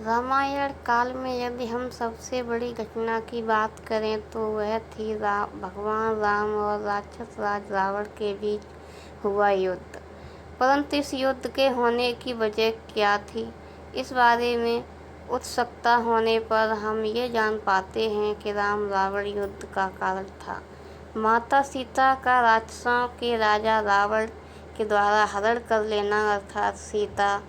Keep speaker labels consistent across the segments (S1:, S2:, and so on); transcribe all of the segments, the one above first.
S1: रामायण काल में यदि हम सबसे बड़ी घटना की बात करें तो वह थी भगवान राम और राक्षस राज रावण के बीच हुआ युद्ध। परंतु इस युद्ध के होने की वजह क्या थी, इस बारे में उत्सुकता होने पर हम ये जान पाते हैं कि राम रावण युद्ध का कारण था। माता सीता का राक्षसों के राजा रावण के द्वारा हरण कर लेना अर्थात सीता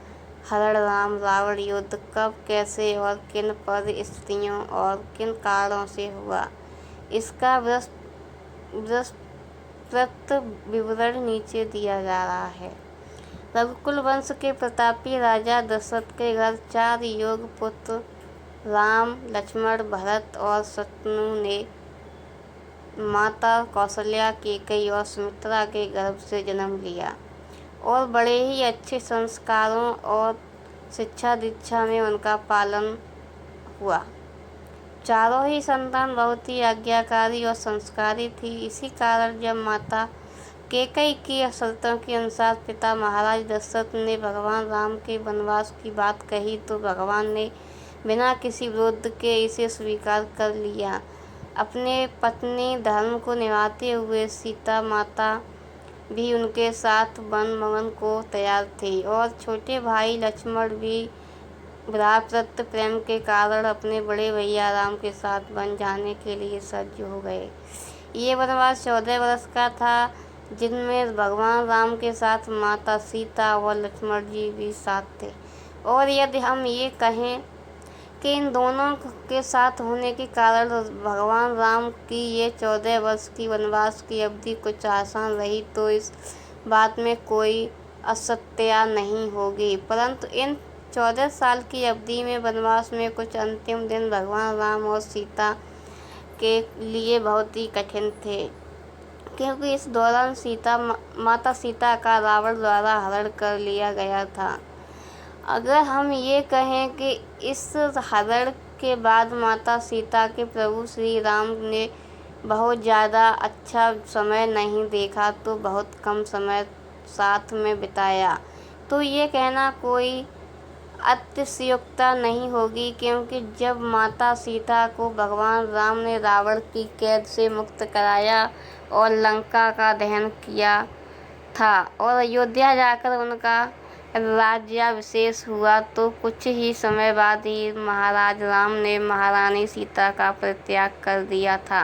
S1: हरण। राम रावण युद्ध कब, कैसे और किन परिस्थितियों और किन कारणों से हुआ, इसका विस्तृत विवरण नीचे दिया जा रहा है। रघुकुल वंश के प्रतापी राजा दशरथ के घर 4 योग्य पुत्र राम, लक्ष्मण, भरत और शत्रुघ्न ने माता कौशल्या, कैकेयी और सुमित्रा के गर्भ से जन्म लिया और बड़े ही अच्छे संस्कारों और शिक्षा दीक्षा में उनका पालन हुआ। चारों ही संतान बहुत ही आज्ञाकारी और संस्कारी थी। इसी कारण जब माता कैकेयी की शर्तों के अनुसार पिता महाराज दशरथ ने भगवान राम के वनवास की बात कही तो भगवान ने बिना किसी विरोध के इसे स्वीकार कर लिया। अपने पत्नी धर्म को निभाते हुए सीता माता भी उनके साथ वन गमन को तैयार थी और छोटे भाई लक्ष्मण भी भ्रातृत्व प्रेम के कारण अपने बड़े भैया राम के साथ वन जाने के लिए सज्ज हो गए। ये वनवास 14 वर्ष का था, जिनमें भगवान राम के साथ माता सीता और लक्ष्मण जी भी साथ थे। और यदि हम ये कहें कि इन दोनों के साथ होने के कारण भगवान राम की ये 14 वर्ष की वनवास की अवधि कुछ आसान रही तो इस बात में कोई असत्य नहीं होगी। परंतु इन 14 साल की अवधि में वनवास में कुछ अंतिम दिन भगवान राम और सीता के लिए बहुत ही कठिन थे, क्योंकि इस दौरान माता सीता का रावण द्वारा हरण कर लिया गया था। अगर हम ये कहें कि इस हरण के बाद माता सीता के प्रभु श्री राम ने बहुत ज़्यादा अच्छा समय नहीं देखा तो बहुत कम समय साथ में बिताया, तो ये कहना कोई अतिशयोक्ति नहीं होगी, क्योंकि जब माता सीता को भगवान राम ने रावण की कैद से मुक्त कराया और लंका का दहन किया था और अयोध्या जाकर उनका राज्याभिषेक हुआ तो कुछ ही समय बाद ही महाराज राम ने महारानी सीता का परित्याग कर दिया था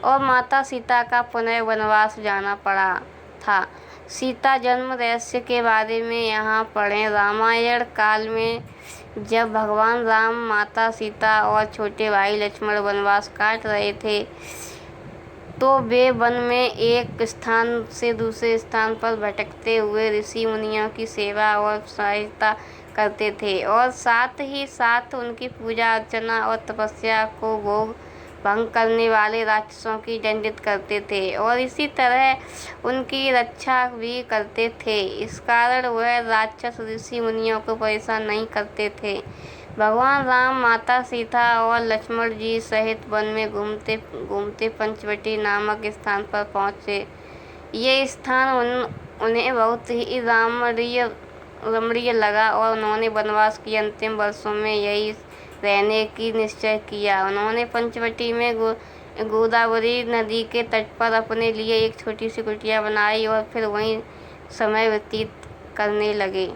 S1: और माता सीता का पुनः वनवास जाना पड़ा था। सीता जन्म रहस्य के बारे में यहाँ पढ़ें। रामायण काल में जब भगवान राम, माता सीता और छोटे भाई लक्ष्मण वनवास काट रहे थे तो वे वन में एक स्थान से दूसरे स्थान पर भटकते हुए ऋषि मुनियों की सेवा और सहायता करते थे और साथ ही साथ उनकी पूजा अर्चना और तपस्या को भोग भंग करने वाले राक्षसों की दंडित करते थे और इसी तरह उनकी रक्षा भी करते थे। इस कारण वह राक्षस ऋषि मुनियों को परेशान नहीं करते थे। भगवान राम, माता सीता और लक्ष्मण जी सहित वन में घूमते घूमते पंचवटी नामक स्थान पर पहुँचे। ये स्थान उन्हें बहुत ही रमणीय लगा और उन्होंने वनवास के अंतिम वर्षों में यही रहने की निश्चय किया। उन्होंने पंचवटी में गोदावरी नदी के तट पर अपने लिए एक छोटी सी कुटिया बनाई और फिर वहीं समय व्यतीत करने लगे।